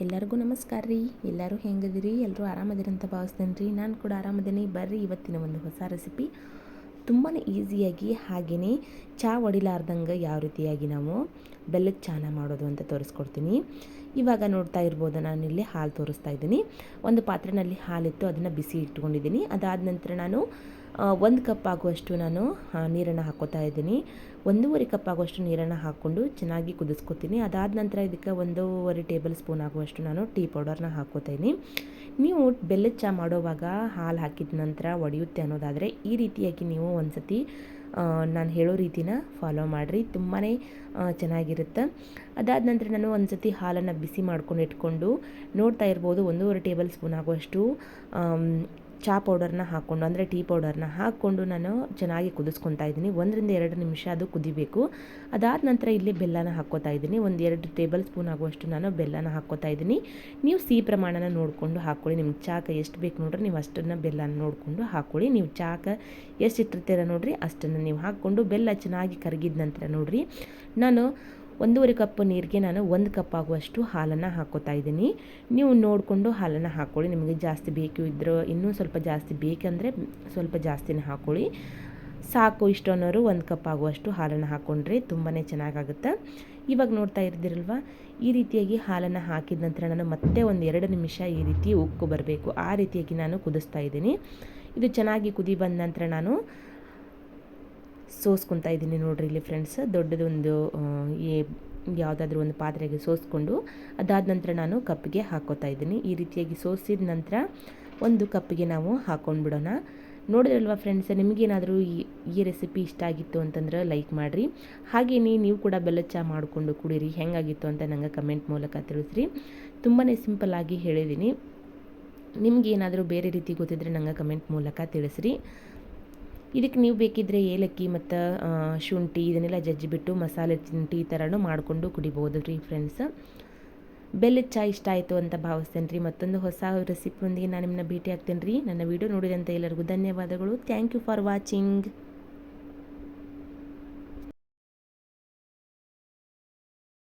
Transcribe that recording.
ಎಲ್ಲರಿಗೂ ನಮಸ್ಕಾರ ರೀ. ಎಲ್ಲರೂ ಹೆಂಗದಿರಿ? ಎಲ್ಲರೂ ಆರಾಮದಿರಿ ಅಂತ ಭಾವಿಸ್ತೇನೆ ರೀ. ನಾನು ಕೂಡ ಆರಾಮದೇನಿ. ಬರ್ರಿ ಇವತ್ತಿನ ಒಂದು ಹೊಸ ರೆಸಿಪಿ ತುಂಬಾ ಈಸಿಯಾಗಿ ಹಾಗೆಯೇ ಚಹಾ ಒಡಿಲಾರ್ದಂಗೆ ಯಾವ ರೀತಿಯಾಗಿ ನಾವು ಬೆಲ್ಲದ ಚಹಾನ ಮಾಡೋದು ಅಂತ ತೋರಿಸ್ಕೊಡ್ತೀನಿ. ಇವಾಗ ನೋಡ್ತಾ ಇರ್ಬೋದು, ನಾನಿಲ್ಲಿ ಹಾಲು ತೋರಿಸ್ತಾ ಇದ್ದೀನಿ. ಒಂದು ಪಾತ್ರೆಯಲ್ಲಿ ಹಾಲಿತ್ತು, ಅದನ್ನು ಬಿಸಿ ಇಟ್ಕೊಂಡಿದ್ದೀನಿ. ಅದಾದ ನಂತರ ನಾನು 1 ಕಪ್ ಆಗುವಷ್ಟು ನಾನು ನೀರನ್ನು ಹಾಕ್ಕೋತಾ ಇದ್ದೀನಿ. 1.5 ಕಪ್ ಆಗುವಷ್ಟು ನೀರನ್ನು ಹಾಕ್ಕೊಂಡು ಚೆನ್ನಾಗಿ ಕುದಿಸ್ಕೊತೀನಿ. ಅದಾದ ನಂತರ ಇದಕ್ಕೆ 1.5 ಟೇಬಲ್ ಸ್ಪೂನ್ ಆಗುವಷ್ಟು ನಾನು ಟೀ ಪೌಡರ್ನ ಹಾಕ್ಕೋತಾ ಇದ್ದೀನಿ. ನೀವು ಬೆಲ್ಲದ ಚಹಾ ಮಾಡೋವಾಗ ಹಾಲು ಹಾಕಿದ ನಂತರ ಒಡೆಯುತ್ತೆ ಅನ್ನೋದಾದರೆ ಈ ರೀತಿಯಾಗಿ ನೀವು ಒಂದು ಸತಿ ನಾನು ಹೇಳೋ ರೀತಿನ ಫಾಲೋ ಮಾಡಿರಿ, ತುಂಬಾ ಚೆನ್ನಾಗಿರುತ್ತೆ. ಅದಾದ ನಂತರ ನಾನು ಒಂದು ಸತಿ ಹಾಲನ್ನು ಬಿಸಿ ಮಾಡ್ಕೊಂಡು ಇಟ್ಕೊಂಡು ನೋಡ್ತಾ ಇರ್ಬೋದು, 1.5 ಟೇಬಲ್ ಸ್ಪೂನ್ ಆಗುವಷ್ಟು ಚಹಾ ಪೌಡರ್ನ ಹಾಕ್ಕೊಂಡು, ಅಂದರೆ ಟೀ ಪೌಡರ್ನ ಹಾಕ್ಕೊಂಡು ನಾನು ಚೆನ್ನಾಗಿ ಕುದಿಸ್ಕೊತಾ ಇದ್ದೀನಿ. 1-2 ನಿಮಿಷ ಅದು ಕುದಿಬೇಕು. ಅದಾದ ನಂತರ ಇಲ್ಲಿ ಬೆಲ್ಲನ ಹಾಕ್ಕೋತಾ ಇದ್ದೀನಿ. 1-2 ಟೇಬಲ್ ಸ್ಪೂನ್ ಆಗುವಷ್ಟು ನಾನು ಬೆಲ್ಲನ ಹಾಕ್ಕೋತಾ ಇದ್ದೀನಿ. ನೀವು ಸಿಹಿ ಪ್ರಮಾಣನ ನೋಡಿಕೊಂಡು ಹಾಕ್ಕೊಳ್ಳಿ. ನಿಮ್ಗೆ ಚಹಾಕ್ಕೆ ಎಷ್ಟು ಬೇಕು ನೋಡ್ರಿ, ನೀವು ಅಷ್ಟನ್ನು ಬೆಲ್ಲನ ನೋಡಿಕೊಂಡು ಹಾಕ್ಕೊಳ್ಳಿ. ನೀವು ಚಹಾಕ್ಕೆ ಎಷ್ಟು ಇಟ್ಟಿರ್ತೀರ ನೋಡಿರಿ ಅಷ್ಟನ್ನು ನೀವು ಹಾಕ್ಕೊಂಡು ಬೆಲ್ಲ ಚೆನ್ನಾಗಿ ಕರಗಿದ ನಂತರ ನೋಡಿರಿ, ನಾನು 1.5 ಕಪ್ ನೀರಿಗೆ ನಾನು 1 ಕಪ್ ಆಗುವಷ್ಟು ಹಾಲನ್ನು ಹಾಕ್ಕೋತಾ ಇದ್ದೀನಿ. ನೀವು ನೋಡಿಕೊಂಡು ಹಾಲನ್ನು ಹಾಕ್ಕೊಳ್ಳಿ. ನಿಮಗೆ ಜಾಸ್ತಿ ಬೇಕು ಇದ್ರೆ, ಇನ್ನೂ ಸ್ವಲ್ಪ ಜಾಸ್ತಿ ಬೇಕಂದರೆ ಸ್ವಲ್ಪ ಜಾಸ್ತಿನೇ ಹಾಕ್ಕೊಳ್ಳಿ. ಸಾಕು ಇಷ್ಟು ಅನ್ನೋರು 1 ಕಪ್ ಆಗುವಷ್ಟು ಹಾಲನ್ನು ಹಾಕ್ಕೊಂಡ್ರೆ ತುಂಬಾ ಚೆನ್ನಾಗಾಗುತ್ತೆ. ಇವಾಗ ನೋಡ್ತಾ ಇರ್ದಿರಲ್ವ, ಈ ರೀತಿಯಾಗಿ ಹಾಲನ್ನು ಹಾಕಿದ ನಂತರ ನಾನು ಮತ್ತೆ 1-2 ನಿಮಿಷ ಈ ರೀತಿ ಉಕ್ಕು ಬರಬೇಕು, ಆ ರೀತಿಯಾಗಿ ನಾನು ಕುದಿಸ್ತಾ ಇದ್ದೀನಿ. ಇದು ಚೆನ್ನಾಗಿ ಕುದಿ ಬಂದ ನಂತರ ನಾನು ಸೋಸ್ಕೊತಾ ಇದ್ದೀನಿ. ನೋಡಿರಿ ಇಲ್ಲಿ ಫ್ರೆಂಡ್ಸ್, ದೊಡ್ಡದೊಂದು ಯಾವುದಾದ್ರೂ ಒಂದು ಪಾತ್ರೆಗೆ ಸೋಸ್ಕೊಂಡು ಅದಾದ ನಂತರ ನಾನು ಕಪ್ಪಿಗೆ ಹಾಕ್ಕೋತಾ ಇದ್ದೀನಿ. ಈ ರೀತಿಯಾಗಿ ಸೋಸಿದ ನಂತರ ಒಂದು ಕಪ್ಪಿಗೆ ನಾವು ಹಾಕ್ಕೊಂಡ್ಬಿಡೋಣ. ನೋಡಿದ್ರಲ್ವ ಫ್ರೆಂಡ್ಸ್, ನಿಮಗೇನಾದರೂ ಈ ರೆಸಿಪಿ ಇಷ್ಟ ಆಗಿತ್ತು ಅಂತಂದ್ರೆ ಲೈಕ್ ಮಾಡಿರಿ. ಹಾಗೆಯೇ ನೀವು ಕೂಡ ಬೆಲ್ಲದ ಚಹಾ ಮಾಡಿಕೊಂಡು ಕುಡೀರಿ. ಹೆಂಗಾಗಿತ್ತು ಅಂತ ನನಗೆ ಕಮೆಂಟ್ ಮೂಲಕ ತಿಳಿಸ್ರಿ. ತುಂಬಾ ಸಿಂಪಲ್ಲಾಗಿ ಹೇಳಿದ್ದೀನಿ. ನಿಮಗೇನಾದರೂ ಬೇರೆ ರೀತಿ ಗೊತ್ತಿದ್ದರೆ ನನಗೆ ಕಮೆಂಟ್ ಮೂಲಕ ತಿಳಿಸ್ರಿ. ಇದಕ್ಕೆ ನೀವು ಬೇಕಿದ್ದರೆ ಏಲಕ್ಕಿ ಮತ್ತು ಶುಂಠಿ ಇದನ್ನೆಲ್ಲ ಜಜ್ಜಿಬಿಟ್ಟು ಮಸಾಲೆ ಟೀ ಥರನೂ ಮಾಡಿಕೊಂಡು ಕುಡಿಬೋದು ರೀ ಫ್ರೆಂಡ್ಸ್. ಬೆಲ್ಲದ ಚಹಾ ಇಷ್ಟ ಆಯಿತು ಅಂತ ಭಾವಿಸ್ತೇನೆ ರೀ. ಮತ್ತೊಂದು ಹೊಸ ರೆಸಿಪಿಯೊಂದಿಗೆ ನಾನು ನಿಮ್ಮನ್ನ ಭೇಟಿ ಆಗ್ತೇನೆ ರೀ. ನನ್ನ ವಿಡಿಯೋ ನೋಡಿದಂಥ ಎಲ್ಲರಿಗೂ ಧನ್ಯವಾದಗಳು. Thank you for watching.